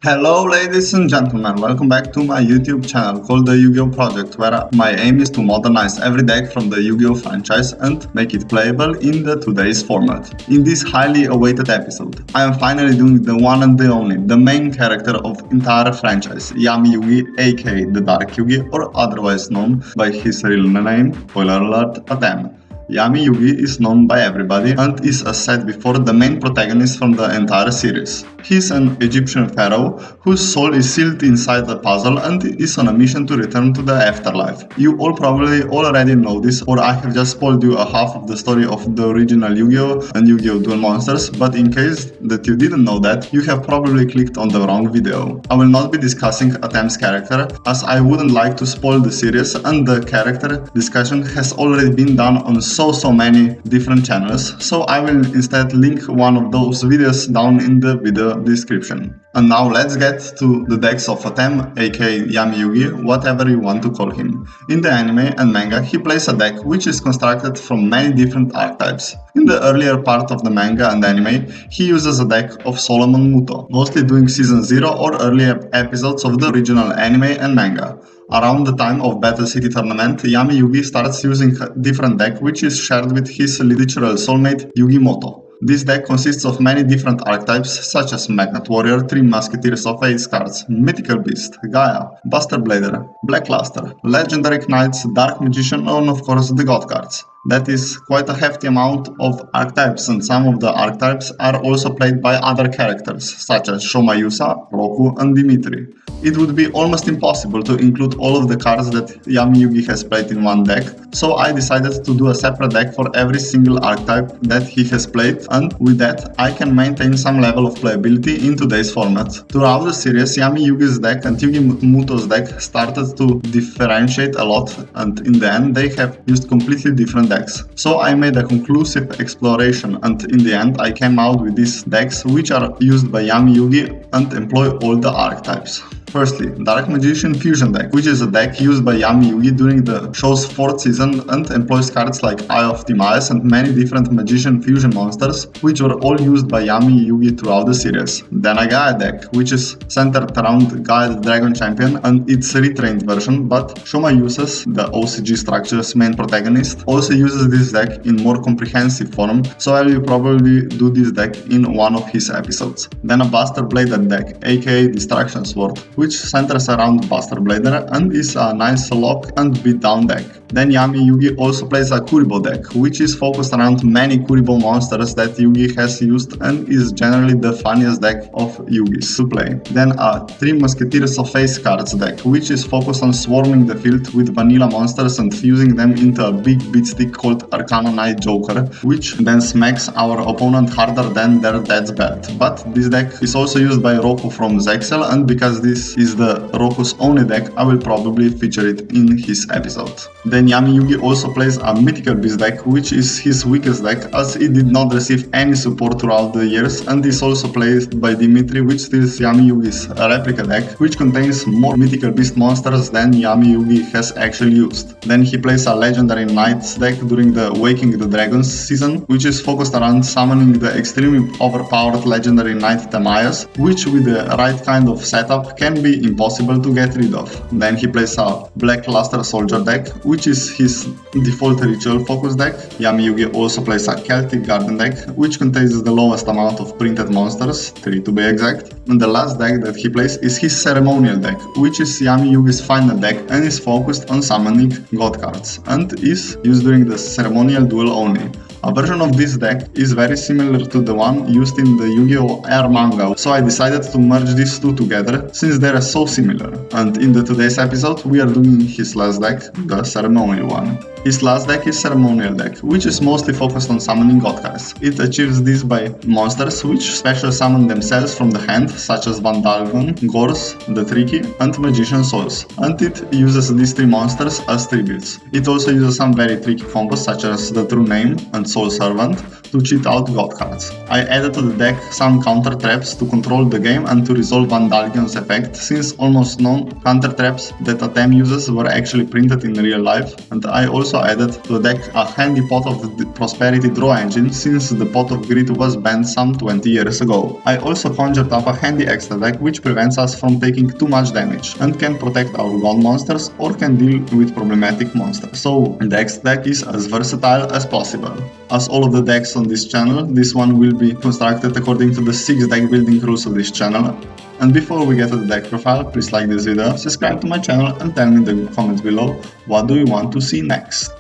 Hello ladies and gentlemen, welcome back to my YouTube channel called the Yu-Gi-Oh! Project, where my aim is to modernize every deck from the Yu-Gi-Oh! Franchise and make it playable in the today's format. In this highly awaited episode, I am finally doing the one and the only, the main character of entire franchise, Yami Yugi, aka the Dark Yugi, or otherwise known by his real name, spoiler alert, Atem. Yami Yugi is known by everybody and is, as said before, the main protagonist from the entire series. He is an Egyptian pharaoh whose soul is sealed inside a puzzle and is on a mission to return to the afterlife. You all probably already know this, or I have just spoiled you a half of the story of the original Yu-Gi-Oh! And Yu-Gi-Oh! Duel Monsters, but in case that you didn't know that, you have probably clicked on the wrong video. I will not be discussing Atem's character, as I wouldn't like to spoil the series, and the character discussion has already been done on so many different channels, so I will instead link one of those videos down in the video description. And now let's get to the decks of Atem, aka Yami Yugi, whatever you want to call him. In the anime and manga, he plays a deck which is constructed from many different archetypes. In the earlier part of the manga and anime, he uses a deck of Solomon Muto, mostly during season 0 or earlier episodes of the original anime and manga. Around the time of Battle City Tournament, Yami Yugi starts using a different deck which is shared with his literal soulmate Yugi Moto. This deck consists of many different archetypes such as Magnet Warrior, 3 Musketeers of Ace cards, Mythical Beast, Gaia, Buster Blader, Black Luster, Legendary Knights, Dark Magician, and of course the God cards. That is quite a hefty amount of archetypes, and some of the archetypes are also played by other characters such as Shomayusa, Roku, and Dimitri. It would be almost impossible to include all of the cards that Yami Yugi has played in one deck, so I decided to do a separate deck for every single archetype that he has played, and with that I can maintain some level of playability in today's format. Throughout the series, Yami Yugi's deck and Yugi Muto's deck started to differentiate a lot, and in the end they have used completely different decks. So I made a conclusive exploration, and in the end I came out with these decks which are used by Yami Yugi and employ all the archetypes. Firstly, Dark Magician Fusion deck, which is a deck used by Yami Yugi during the show's 4th season and employs cards like Eye of Timaeus and many different Magician Fusion monsters, which were all used by Yami Yugi throughout the series. Then a Gaia deck, which is centered around Gaia the Dragon Champion and its retrained version, but Shoma uses, the OCG structure's main protagonist, also uses this deck in more comprehensive form, so I will probably do this deck in one of his episodes. Then a Buster Blader deck, aka Distraction Sword, which centers around Buster Blader and is a nice lock and beatdown deck. Then Yami Yugi also plays a Kuribo deck, which is focused around many Kuribo monsters that Yugi has used and is generally the funniest deck of Yugi's to play. Then a 3 Musketeers of Ace cards deck, which is focused on swarming the field with vanilla monsters and fusing them into a big beatstick called Arcana Knight Joker, which then smacks our opponent harder than their dad's belt. But this deck is also used by Roku from Zexel, and because this is the Roku's only deck, I will probably feature it in his episode. Then Yami Yugi also plays a Mythical Beast deck, which is his weakest deck as it did not receive any support throughout the years, and is also played by Dimitri, which steals Yami Yugi's replica deck, which contains more Mythical Beast monsters than Yami Yugi has actually used. Then he plays a Legendary Knights deck during the Waking the Dragons season, which is focused around summoning the extremely overpowered Legendary Knight Timaeus, which with the right kind of setup can be impossible to get rid of. Then he plays a Black Luster Soldier deck, which is his default ritual focus deck. Yami Yugi also plays a Celtic Garden deck, which contains the lowest amount of printed monsters, 3 to be exact. And the last deck that he plays is his Ceremonial deck, which is Yami Yugi's final deck and is focused on summoning god cards, and is used during the Ceremonial duel only. A version of this deck is very similar to the one used in the Yu-Gi-Oh! Air manga, so I decided to merge these two together since they are so similar. And in today's episode we are doing his last deck, the Ceremonial one. His last deck is Ceremonial deck, which is mostly focused on summoning god cards. It achieves this by monsters which special summon themselves from the hand, such as Vandalgon, Gors, the Tricky, and Magician Souls, and it uses these 3 monsters as tributes. It also uses some very tricky combos such as the True Name and and Soul Servant to cheat out God cards. I added to the deck some counter traps to control the game and to resolve Vandalion's effect, since almost no counter traps that Atem uses were actually printed in real life, and I also added to the deck a handy pot of the Prosperity draw engine, since the pot of Greed was banned some 20 years ago. I also conjured up a handy extra deck which prevents us from taking too much damage and can protect our god monsters or can deal with problematic monsters. So the extra deck is as versatile as possible. As all of the decks on this channel, this one will be constructed according to the 6 deck building rules of this channel. And before we get to the deck profile, please like this video, subscribe to my channel and tell me in the comments below what do you want to see next.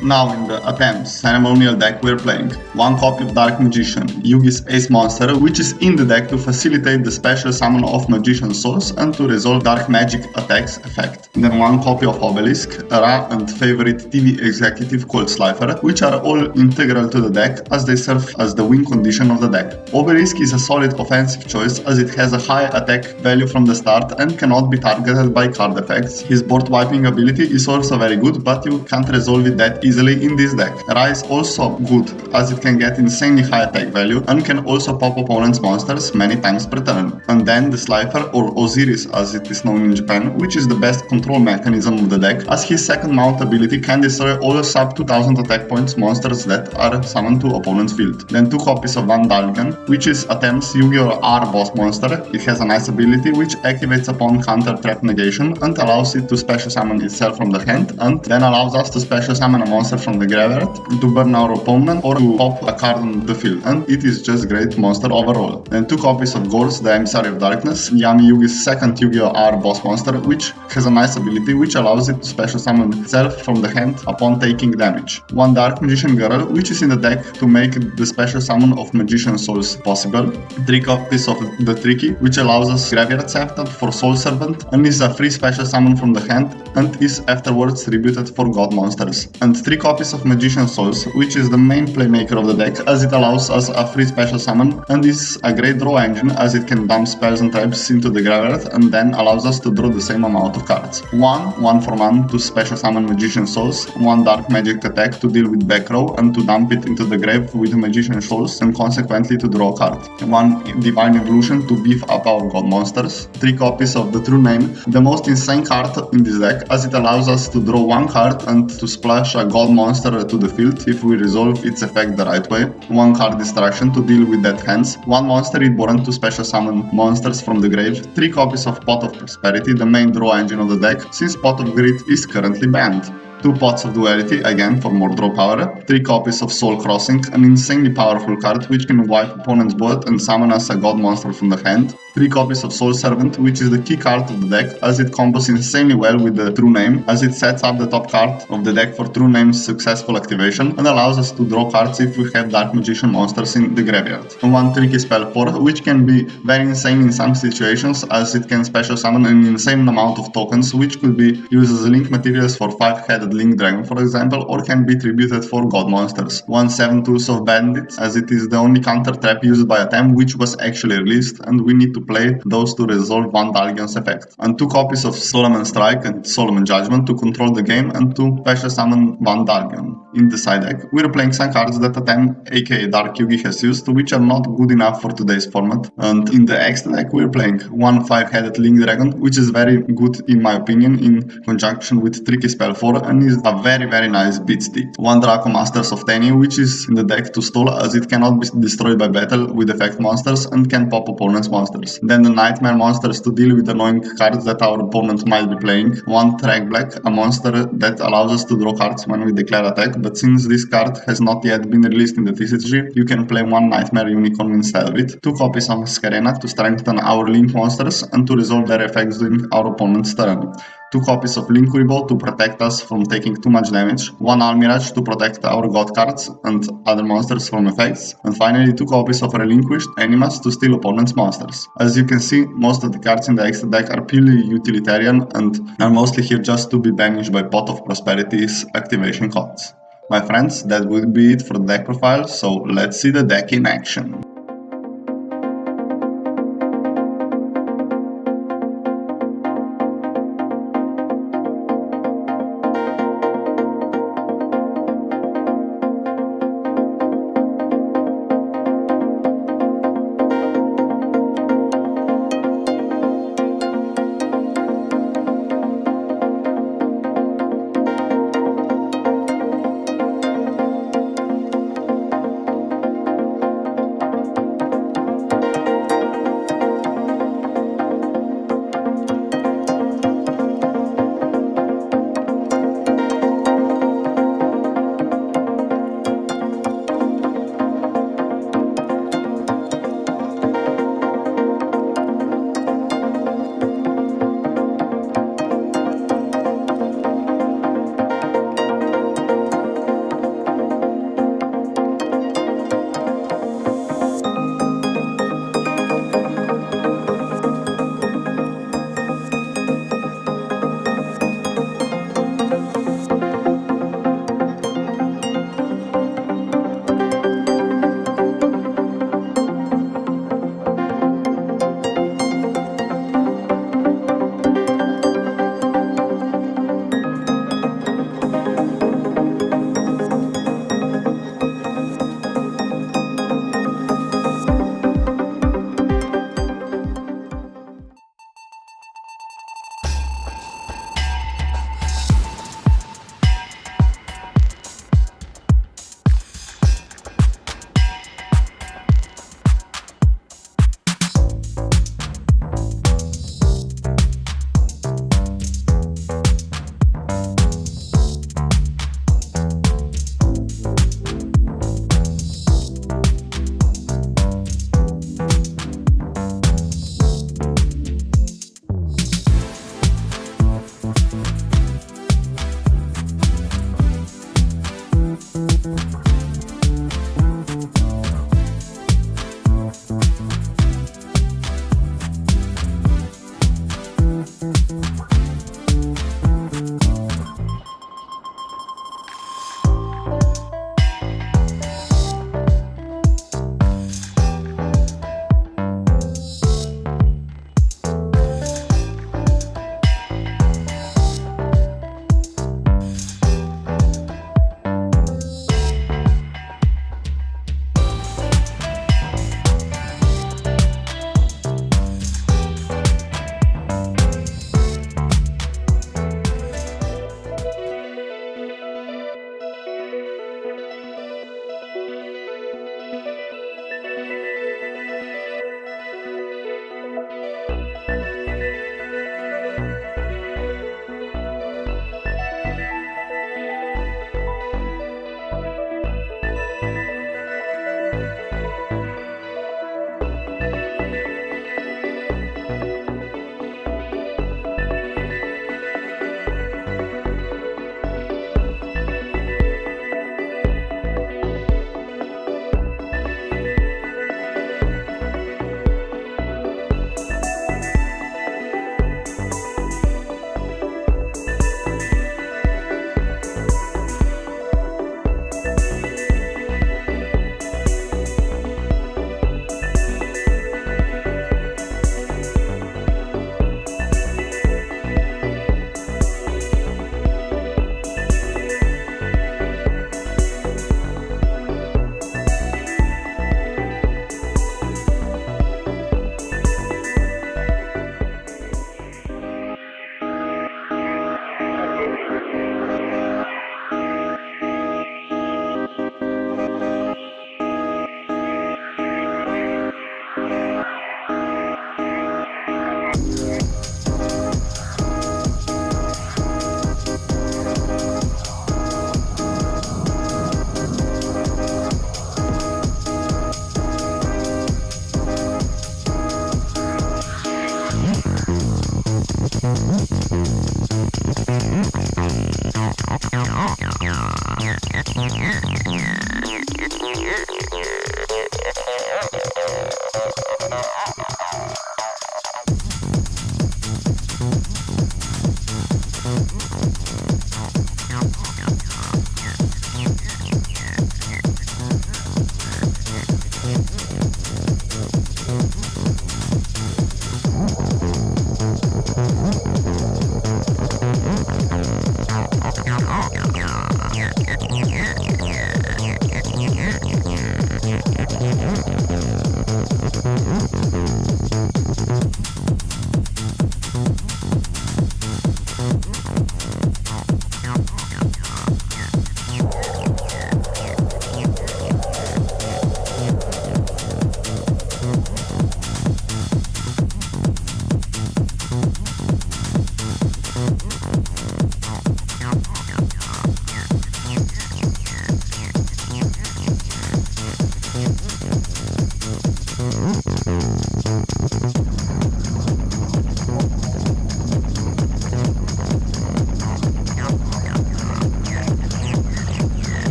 Now in the Atem Ceremonial deck we're playing one copy of Dark Magician, Yugi's ace monster, which is in the deck to facilitate the special summon of Magician Souls and to resolve dark magic attacks effect. Then one copy of Obelisk, a rare and favorite TV executive called Slifer, which are all integral to the deck as they serve as the win condition of the deck. Obelisk is a solid offensive choice as it has a high attack value from the start and cannot be targeted by card effects. His board wiping ability is also very good, but you can't resolve it that easily in this deck. Ra is also good as it can get insanely high attack value and can also pop opponent's monsters many times per turn. And then the Slifer, or Osiris as it is known in Japan, which is the best control mechanism of the deck, as his second mount ability can destroy all sub 2000 attack points monsters that are summoned to opponent's field. Then 2 copies of Vandalion, which is Atem's Yu-Gi-Oh! R boss monster. It has a nice ability which activates upon counter trap negation and allows it to special summon itself from the hand, and then allows us to special summon a monster from the graveyard to burn our opponent or to pop a card on the field, and it is just great monster overall. Then 2 copies of Gors, the Emissary of Darkness, Yami Yugi's second Yu-Gi-Oh! R boss monster, which has a nice ability which allows it to special summon itself from the hand upon taking damage. 1 Dark Magician Girl, which is in the deck to make the special summon of Magician Souls possible. 3 copies of the Tricky, which allows us graveyard setup for Soul Servant and is a free special summon from the hand and is afterwards tributed for god monsters. And 3 copies of Magician Souls, which is the main playmaker of the deck as it allows us a free special summon and is a great draw engine as it can dump spells and traps into the graveyard and then allows us to draw the same amount of cards. 1 for man to special summon Magician Souls, 1 dark magic attack to deal with back row and to dump it into the grave with Magician Souls and consequently to draw a card. 1 Divine Evolution to beef up our god monsters. 3 copies of the True Name, the most insane card in this deck as it allows us to draw 1 card and to splash a god monster to the field if we resolve its effect the right way. 1 card Distraction to deal with dead hands. 1 monster reborn to special summon monsters from the grave. 3 copies of Pot of Prosperity, the main draw engine of the deck, since Pot of Greed is currently banned. 2 pots of Duality, again for more draw power. 3 copies of Soul Crossing, an insanely powerful card which can wipe opponent's board and summon us a god monster from the hand. 3 copies of Soul Servant, which is the key card of the deck as it combos insanely well with the True Name as it sets up the top card of the deck for True Name's successful activation and allows us to draw cards if we have Dark Magician monsters in the graveyard. 1 Tricky Spell 4, which can be very insane in some situations as it can special summon an insane amount of tokens which could be used as link materials for 5-headed Link Dragon for example, or can be tributed for god monsters. 1 7 Tools of Bandits, as it is the only counter trap used by Atem which was actually released and we need to play those to resolve Vandalion's effect. And 2 copies of Solomon Strike and Solomon Judgment to control the game and to special summon Vandalion. In the side deck, we are playing some cards that Atem aka Dark Yugi has used, which are not good enough for today's format. And in the extra deck we are playing 1 5-headed Link Dragon, which is very good in my opinion in conjunction with Tricky Spell 4 and is a very nice beat stick. 1 Draco Masters of Teni, which is in the deck to stall as it cannot be destroyed by battle with effect monsters and can pop opponent's monsters. Then the Nightmare monsters to deal with annoying cards that our opponent might be playing. 1 Track Black, a monster that allows us to draw cards when we declare attack, but since this card has not yet been released in the TCG, you can play 1 Nightmare Unicorn instead of it. 2 copies of Masquerena to strengthen our Link monsters and to resolve their effects during our opponent's turn. 2 copies of Linkurible to protect us from taking too much damage, 1 Almirage to protect our god cards and other monsters from effects, and finally 2 copies of Relinquished Animas to steal opponent's monsters. As you can see, most of the cards in the extra deck are purely utilitarian and are mostly here just to be banished by Pot of Prosperity's activation costs. My friends, that would be it for the deck profile, so let's see the deck in action.